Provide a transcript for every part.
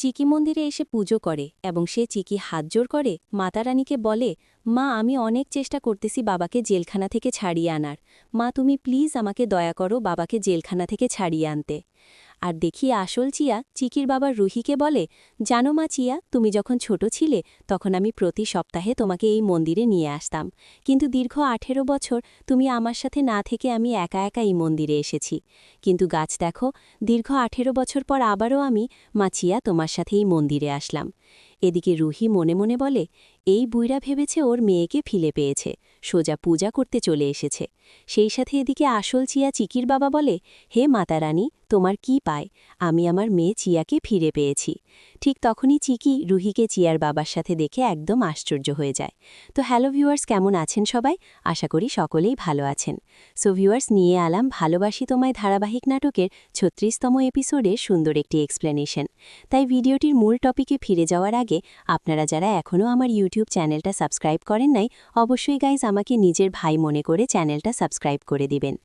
চিকি মন্দিরে এসে পুজো করে এবং সে চিকি হাতজোড় করে মাতারানীকে বলে, মা আমি অনেক চেষ্টা করতেছি বাবাকে জেলখানা থেকে ছাড়িয়ে আনার। মা তুমি প্লিজ আমাকে দয়া করো বাবাকে জেলখানা থেকে ছাড়িয়ে আনতে। আর দেখি আসল চিয়া চিকির বাবা রুহিকে বলে, জানো মা চিয়া, তুমি যখন ছোট ছিলে তখন আমি প্রতি সপ্তাহে তোমাকে এই মন্দিরে নিয়ে আসতাম, কিন্তু দীর্ঘ 18 বছর তুমি আমার সাথে না থেকে আমি একা একা এই মন্দিরে এসেছি। কিন্তু গাছ দেখো, দীর্ঘ 18 বছর পর আবারও আমি মা চিয়া তোমার সাথে এই মন্দিরে আসলাম। এদিকে রুহি মনে মনে বলে, এই বুইড়া ভেবেছে ওর মেয়েকে ফিরে পেয়েছে, সোজা পূজা করতে চলে এসেছে। সেই সাথে এদিকে আসল চিয়া চিকির বাবা বলে, হে মাতারানী, তোমার কি পায়, আমি আমার মেয়ে চিয়াকে ফিরে পেয়েছি। ঠিক তখনই চিকি রুহিকে চিয়ার বাবার সাথে দেখে একদম আশ্চর্য হয়ে যায়। তো হ্যালো ভিউয়ার্স, কেমন আছেন সবাই? আশা করি সকলেই ভালো আছেন। সো ভিউয়ার্স, নিয়ে আলাম ভালোবাসি তোমায় ধারাবাহিক নাটকের 36তম এপিসোডের সুন্দর একটি এক্সপ্লেনেশন। তাই ভিডিওটির মূল টপিকে ফিরে যাওয়ার আগে আপনারা যারা এখনও আমার ইউটিউব চ্যানেলটা সাবস্ক্রাইব করেন নাই, অবশ্যই গাইজ আমাকে নিজের ভাই মনে করে চ্যানেলটা সাবস্ক্রাইব করে দিবেন।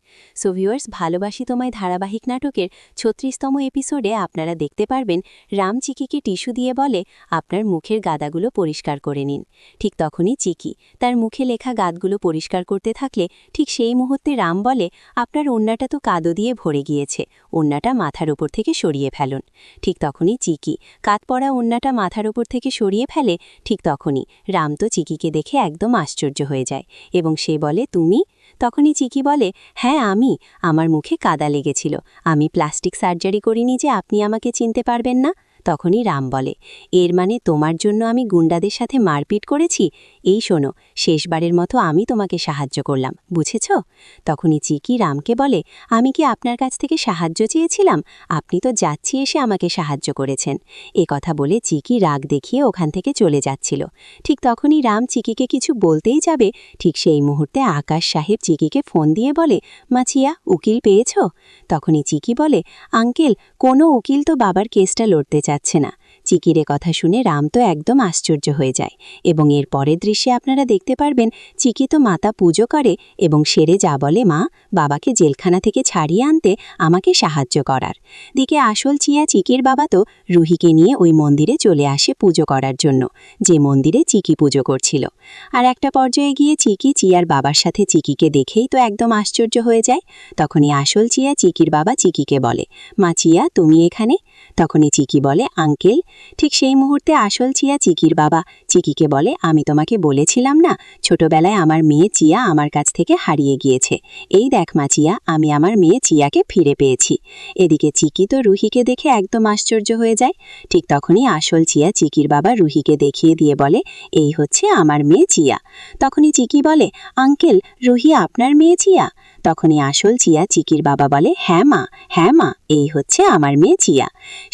সো ভিউয়ার্স, ভালোবাসি তোমায় ধারাবাহিক নাটকের 36তম এপিসোডে আপনারা দেখতে পারবেন রাম চিকিকে টিস্যু দিয়ে বলে, আপনার মুখের গাদাগুলো পরিষ্কার করে নিন। ঠিক তখনই চিকি তার মুখে লেখা গাদগুলো পরিষ্কার করতে থাকলে ঠিক সেই মুহূর্তে রাম বলে, আপনার ওন্নাটা তো কাদো দিয়ে ভরে গিয়েছে, ওন্নাটা মাথার ওপর থেকে সরিয়ে ফেলুন। ঠিক তখনই চিকি কাত পড়া ওন্নাটা মাথার ওপর থেকে সরিয়ে ফেলে। ঠিক তখনই রাম তো চিকিকে দেখে একদম আশ্চর্য হয়ে যায় এবং সে বলে, তুমি? তখনই চিকি বলে, হ্যাঁ আমি, আমার মুখে কাদা লেগেছিল, আমি প্লাস্টিক সার্জারি করিনি যে আপনি আমাকে চিনতে পারবেন না। তখনই রাম বলে, এর মানে তোমার জন্য আমি গুন্ডাদের সাথে মারপিট করেছি? এই শোনো, শেষবারের মতো আমি তোমাকে সাহায্য করলাম, বুঝেছ? তখনই চিকি রামকে বলে, আমি কি আপনার কাছ থেকে সাহায্য চেয়েছিলাম? আপনি তো যাচ্ছি এসে আমাকে সাহায্য করেছেন। এ কথা বলে চিকি রাগ দেখিয়ে ওখান থেকে চলে যাচ্ছিল। ঠিক তখনই রাম চিকিকে কিছু বলতেই যাবে, ঠিক সেই মুহূর্তে আকাশ সাহেব চিকিকে ফোন দিয়ে বলে, মাছিয়া উকিল পেয়েছ? তখনই চিকি বলে, আঙ্কেল কোনো উকিল তো বাবার কেসটা লড়তে চাচ্ছে না। চিকির কথা শুনে রাম তো একদম আশ্চর্য হয়ে যায় এবং এর পরের দৃশ্যে আপনারা দেখতে পারবেন চিকি তো মাতা পুজো করে এবং সেরে যা বলে, মা বাবাকে জেলখানা থেকে ছাড়িয়ে আনতে আমাকে সাহায্য করার। দিকে আসল চিয়া চিকির বাবা তো রুহিকে নিয়ে ওই মন্দিরে চলে আসে পুজো করার জন্য, যে মন্দিরে চিকি পুজো করছিল। আর একটা পর্যায়ে গিয়ে চিকি চিয়ার বাবার সাথে চিকিকে দেখেই তো একদম আশ্চর্য হয়ে যায়। তখনই আসল চিয়া চিকির বাবা চিকিকে বলে, মা চিয়া তুমি এখানে? তখনই চিকি বলে, আঙ্কেল। ঠিক সেই মুহূর্তে আসল চিয়া চিকির বাবা চিকিকে বলে, আমি তোমাকে বলেছিলাম না, ছোটবেলায় আমার মেয়ে চিয়া আমার কাছ থেকে হারিয়ে গিয়েছে, এই দেখ মা চিয়া, আমি আমার মেয়ে চিয়াকে ফিরে পেয়েছি। এদিকে চিকি তো রুহিকে দেখে একদম আশ্চর্য হয়ে যায়। ঠিক তখনই আসল চিয়া চিকির বাবা রুহিকে দেখিয়ে দিয়ে বলে, এই হচ্ছে আমার মেয়ে চিয়া। তখনই চিকি বলে, আঙ্কেল রুহি আপনার মেয়ে চিয়া? তখনই আসল চিয়া চিকির বাবা বলে, হ্যাঁ মা, এই হচ্ছে আমার মেয়ে চিয়া।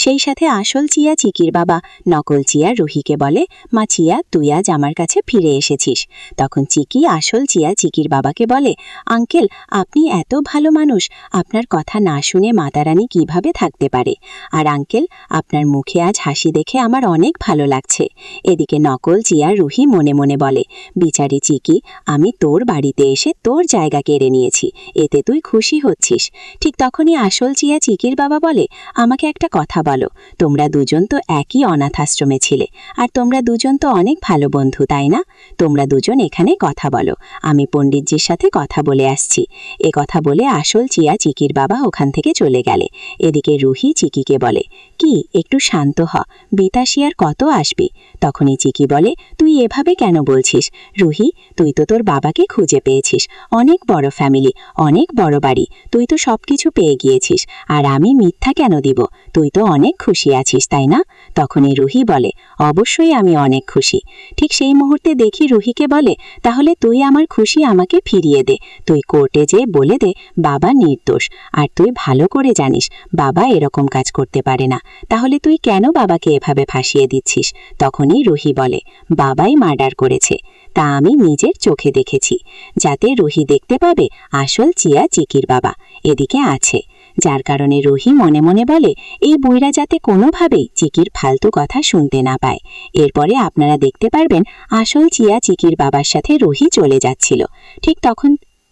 সেই সাথে আসল চিয়া চিকির বাবা নকল চিয়া রুহিকে বলে, মা চিয়া তুই আজ আমার কাছে ফিরে এসেছিস। তখন চিকি আসল চিয়া চিকির বাবাকে বলে, আঙ্কেল আপনি এত ভালো মানুষ, আপনার কথা না শুনে মাতারানী কিভাবে থাকতে পারে? আর আঙ্কেল আপনার মুখে আজ হাসি দেখে আমার অনেক ভালো লাগছে। এদিকে নকল চিয়া রুহি মনে মনে বলে, বিচারি চিকি, আমি তোর বাড়িতে এসে তোর জায়গা কেড়ে নিয়েছি, এতে তুই খুশি হচ্ছিস। ঠিক তখনই আসল চিয়া চিকির বাবা বলে, আমাকে একটা কথা বলো, তোমরা দুজন তো একই অনাথ আশ্রমে ছিলে, আর তোমরা দুজন তো অনেক ভালো বন্ধু, তাই না? তোমরা দুজন এখানে কথা বলো, আমি পণ্ডিতজির সাথে কথা বলে আসছি। এ কথা বলে আসল চিয়া চিকির বাবা ওখান থেকে চলে গেলে। এদিকে রুহি চিকিকে বলে, কি একটু শান্ত হ, বিতাসী আর কত আসবি? তখনই চিকি বলে, তুই এভাবে কেন বলছিস? রুহি তুই তো তোর বাবাকে খুঁজে পেয়েছিস, অনেক বড় ফ্যামিলি, অনেক বড় বাড়ি, তুই তো সবকিছু পেয়ে গিয়েছিস, আর আমি মিথ্যা কেন দিব? তুই তো অনেক খুশি আছিস, তাই না? তখনই রুহি বলে, অবশ্যই আমি অনেক খুশি। ঠিক সেই মুহূর্তে দেখি রুহিকে বলে, তাহলে তুই আমার খুশি আমাকে ফিরিয়ে দে, তুই কোর্টে যেয়ে বলে দে বাবা নির্দোষ, আর তুই ভালো করে জানিস বাবা এরকম কাজ করতে পারে না, তাহলে তুই কেন বাবাকে এভাবে ফাঁসিয়ে দিচ্ছিস? তখনই রুহি বলে, বাবাই মার্ডার করেছে, তা আমি নিজের চোখে দেখেছি, যাতে রুহি দেখতে পাবে আসল চিয়া চিকির বাবা এদিকে আছে। যার কারণে রুহি মনে মনে বলে, এই বুইড়া যাতে কোনোভাবেই চিকির ফালতু কথা শুনতে না পায়। এরপরে আপনারা দেখতে পারবেন আসল চিয়া চিকির বাবার সাথে রুহি চলে যাচ্ছিল। ঠিক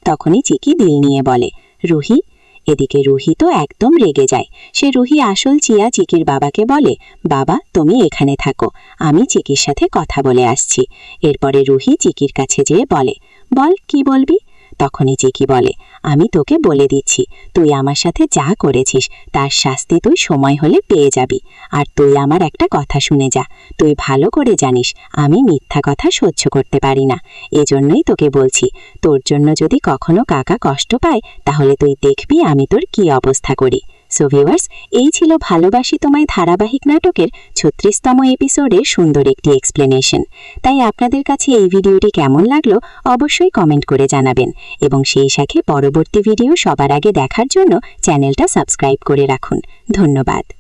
তখনই চিকি দিল নিয়ে বলে, রুহি এদিকে রুহি তো একদম রেগে যায়। সে রুহি আসল চিয়া চিকির বাবাকে বলে, বাবা তুমি এখানে থাকো, আমি চিকির সাথে কথা বলে আসছি। এরপরে রুহি চিকির কাছে যেয়ে বলে, বল কি বলবি? তখনই চিকি বলে, আমি তোকে বলে দিচ্ছি, তুই আমার সাথে যা করেছিস তার শাস্তি তুই সময় হলে পেয়ে যাবি। আর তুই আমার একটা কথা শুনে যা, তুই ভালো করে জানিস আমি মিথ্যা কথা সহ্য করতে পারি না। এজন্যই তোকে বলছি, তোর জন্য যদি কখনো কাকা কষ্ট পায় তাহলে তুই দেখবি আমি তোর কি অবস্থা করি। সো ভিউয়ার্স, এই ছিল ভালোবাসি তোমায় ধারাবাহিক নাটকের ৩৬তম এপিসোডের সুন্দর একটি এক্সপ্লেনেশন। তাই আপনাদের কাছে এই ভিডিওটি কেমন লাগলো অবশ্যই কমেন্ট করে জানাবেন এবং সেই সাথে পরবর্তী ভিডিও সবার আগে দেখার জন্য চ্যানেলটা সাবস্ক্রাইব করে রাখুন। ধন্যবাদ।